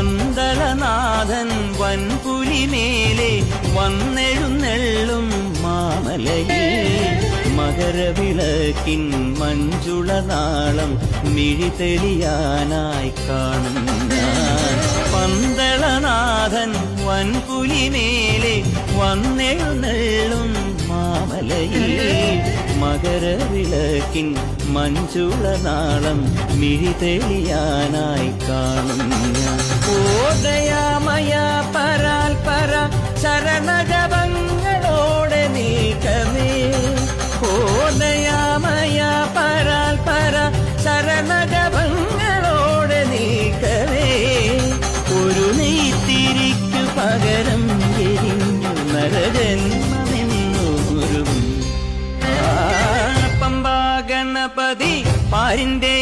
പന്തളനാഥൻ വൻപുലിമേലെ വന്നെഴുന്നെള്ളും മാമലയിൽ മകരവിളക്കിൻ മഞ്ജുളനാളം മിഴി തെളിയാനായി കാണും ഞാൻ. പന്തളനാഥൻ വൻപുലിമേലെ വന്നെഴുന്നെള്ളും മാമലയിൽ മകരവിളക്കിൻ മഞ്ജുളനാളം മിഴി തെളിയാനായി കാണും ഞാൻ. ഓ ദയാമയ പരാൽ പര ശരണജപങ്ങളോടെ നീക്കമേ. ഓ ദയാമയ പരാൽ പര ശരണജപങ്ങളോടെ നീക്കമേ. ഒരു നെയ്ത്തിരിക്കു പകരം എരിഞ്ഞു നരജന്മമെന്നൂരും പമ്പാ ഗണപതി പാരിന്റെ